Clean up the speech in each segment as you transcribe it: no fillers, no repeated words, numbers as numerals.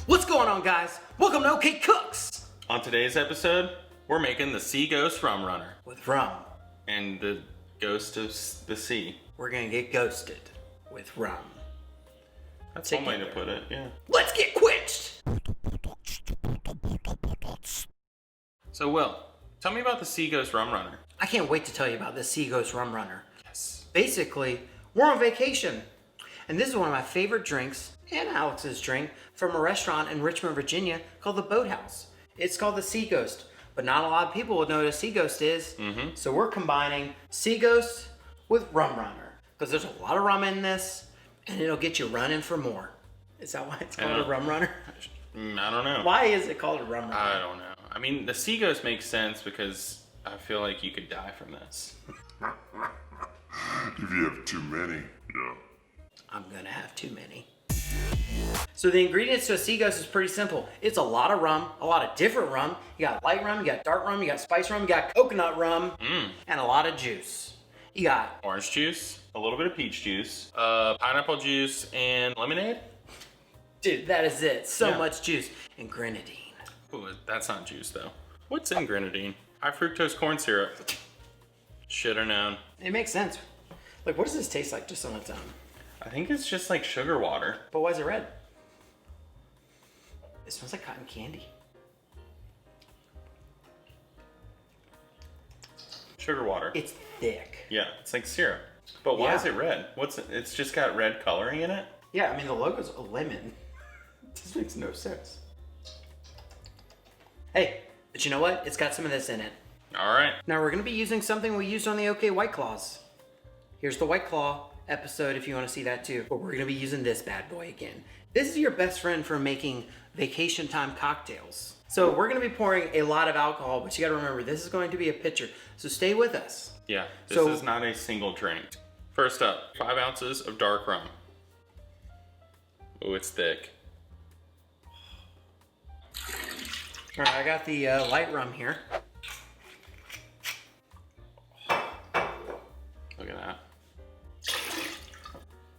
What's going on, guys? Welcome to OK Cooks! On today's episode, we're making the Sea Ghost Rum Runner. With rum. And the ghost of the sea. We're gonna get ghosted with rum. That's one way to put it, yeah. Let's get quenched! So, Will, tell me about the Sea Ghost Rum Runner. I can't wait to tell you about this Sea Ghost Rum Runner. Yes. Basically, we're on vacation. And this is one of my favorite drinks, and Alex's drink, from a restaurant in Richmond, Virginia called the Boathouse. It's called the Sea Ghost, but not a lot of people would know what a Sea Ghost is. So we're combining Sea Ghost with Rum Runner, because there's a lot of rum in this, and it'll get you running for more. Is that why it's called a Rum Runner? I don't know. Why is it called a Rum Runner? I don't know. I mean, the Sea Ghost makes sense because I feel like you could die from this. If you have too many, yeah. I'm gonna have too many. So the ingredients to a Sea Ghost is pretty simple. It's a lot of rum, a lot of different rum. You got light rum, you got dark rum, you got spiced rum, you got coconut rum, and a lot of juice. You got orange juice, a little bit of peach juice, pineapple juice, and lemonade. Dude, that is it. So much juice. And grenadine. Ooh, that's not juice though. What's in grenadine? High fructose corn syrup. Shoulda known. It makes sense. Like, what does this taste like just on its own? I think it's just like sugar water. But why is it red? It smells like cotton candy. Sugar water. It's thick. Yeah, it's like syrup. But why is it red? It's just got red coloring in it? Yeah, I mean, the logo's a lemon. This makes no sense. Hey, but you know what? It's got some of this in it. All right. Now we're gonna be using something we used on the OK White Claws. Here's the White Claw episode if you want to see that too. But we're gonna be using this bad boy again. This is your best friend for making vacation time cocktails. So we're gonna be pouring a lot of alcohol, but you gotta remember, this is going to be a pitcher. So stay with us. Yeah, this is not a single drink. First up, 5 ounces of dark rum. Oh, it's thick. All right, I got the light rum here. Look at that.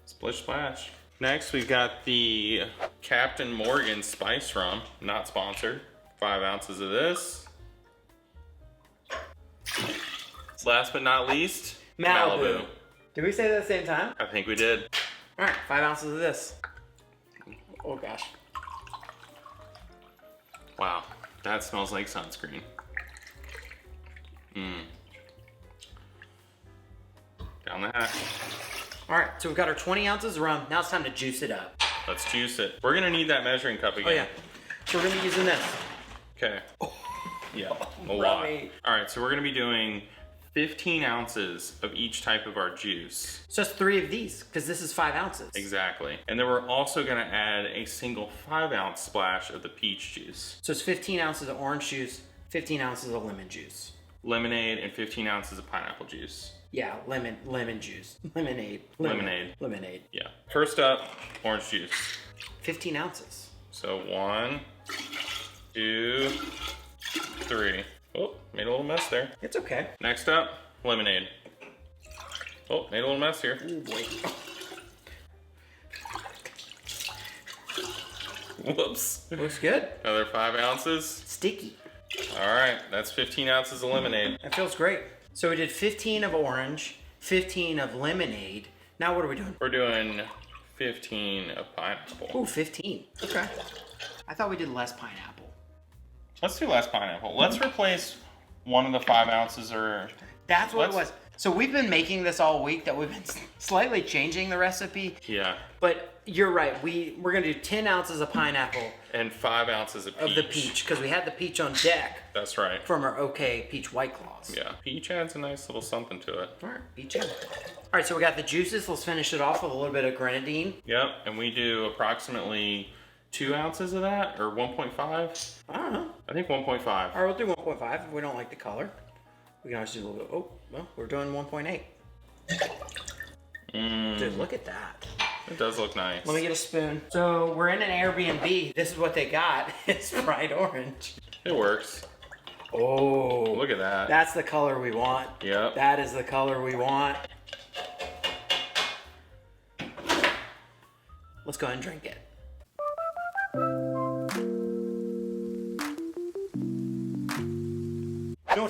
Splish splash. Next, we've got the Captain Morgan Spiced Rum, not sponsored. 5 ounces of this. Last but not least, Malibu. Did we say that at the same time? I think we did. All right, 5 ounces of this. Oh gosh. Wow, that smells like sunscreen. Down the hatch. All right, so we've got our 20 ounces of rum. Now it's time to juice it up. Let's juice it. We're gonna need that measuring cup again. Oh yeah, so we're gonna be using this. Okay. Yeah, a lot. All right, so we're gonna be doing 15 ounces of each type of our juice. So that's 3 of these, because this is 5 ounces. Exactly. And then we're also gonna add a single 5-ounce splash of the peach juice. So it's 15 ounces of orange juice, 15 ounces of lemon juice. Lemonade and 15 ounces of pineapple juice. Yeah, lemon juice. Lemonade. Yeah. First up, orange juice. 15 ounces. So 1, 2, 3. Oh, made a little mess there. It's okay. Next up, lemonade. Oh, made a little mess here. Oh boy. Whoops. Looks good. Another 5 ounces. Sticky. All right, that's 15 ounces of lemonade. That feels great. So we did 15 of orange, 15 of lemonade. Now what are we doing? We're doing 15 of pineapple. Ooh, 15. Okay. I thought we did less pineapple. Let's do less pineapple. Let's replace one of the 5 ounces or... That's what it was. So we've been making this all week, that we've been slightly changing the recipe. Yeah. But you're right. We're gonna do 10 ounces of pineapple. And 5 ounces of peach. Of the peach, because we had the peach on deck. That's right. From our OK Peach White Claws. Yeah. Peach adds a nice little something to it. All right, peach in. All right, so we got the juices. Let's finish it off with a little bit of grenadine. Yep, and we do approximately 2 ounces of that, or 1.5? I don't know. I think 1.5. All right, we'll do 1.5 if we don't like the color. We can always do a little bit. Oh, well, we're doing 1.8. Dude, look at that. It does look nice. Let me get a spoon. So we're in an Airbnb. This is what they got. It's bright orange. It works. Oh. Look at that. That's the color we want. Yep. That is the color we want. Let's go ahead and drink it.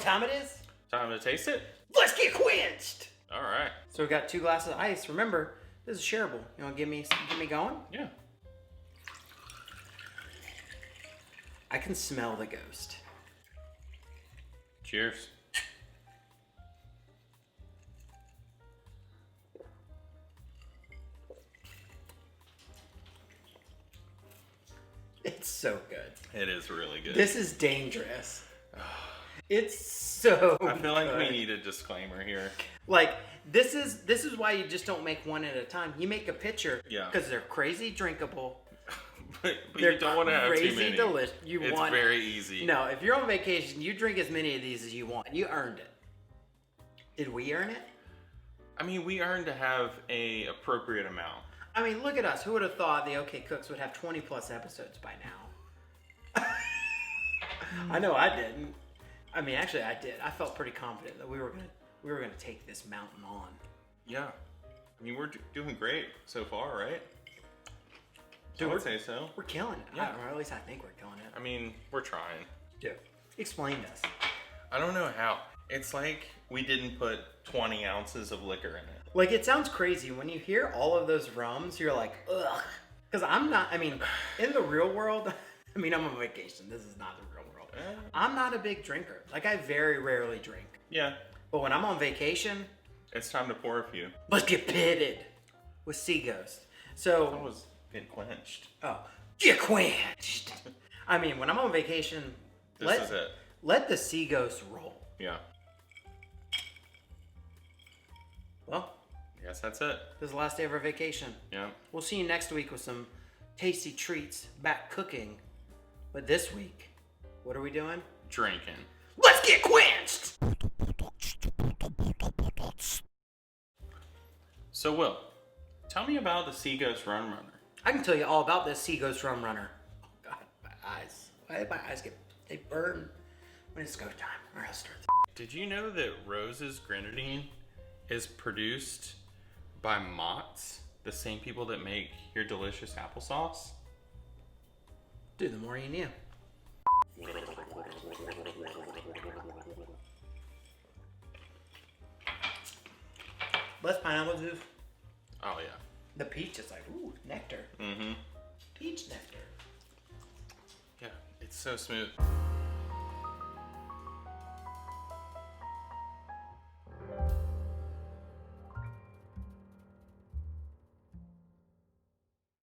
time it is? Time to taste it? Let's get quenched! All right. So we got 2 glasses of ice. Remember, this is shareable. You want to get me going? Yeah. I can smell the ghost. Cheers. It's so good. It is really good. This is dangerous. It's so I feel like we good. need a disclaimer here. Like, this is why you just don't make one at a time. You make a pitcher. Yeah. Because they're crazy drinkable. But They're you don't want to have too crazy many. delicious. It's very easy. No, if you're on vacation, you drink as many of these as you want. You earned it. Did we earn it? I mean, we earned to have a appropriate amount. I mean, look at us. Who would have thought the OK Cooks would have 20 plus episodes by now? I know I didn't. I mean, actually, I did. I felt pretty confident that we were gonna take this mountain on. Yeah. I mean, we're doing great so far, right? Dude, I would say so. We're killing it. Yeah. Or at least I think we're killing it. I mean, we're trying. Dude, explain this. I don't know how. It's like we didn't put 20 ounces of liquor in it. Like, it sounds crazy. When you hear all of those rums, you're like, ugh. Because I'm not, I mean, in the real world, I mean, I'm on vacation. This is not the real world. I'm not a big drinker. Like, I very rarely drink. Yeah. But when I'm on vacation, It's time to pour a few. let's get pitted with Sea Ghost. That So, was getting quenched. get quenched. I mean, when I'm on vacation, This is it. let the Sea Ghost roll. Yeah. Well, Yes, that's it. this is the last day of our vacation. Yeah. We'll see you next week with some tasty treats back cooking. But this week, what are we doing? Drinking. Let's get quenched! So, Will, tell me about the Sea Ghost Rum Runner. I can tell you all about this Sea Ghost Rum Runner. Oh God, my eyes. Why did my eyes they burn when it's go time? All right, I'll start. Did you know that Rose's Grenadine is produced by Mott's, the same people that make your delicious applesauce? Dude, the more you knew. Less pineapple juice. Oh, yeah. The peach is like, ooh, nectar. Mm-hmm. Peach nectar. Yeah, it's so smooth.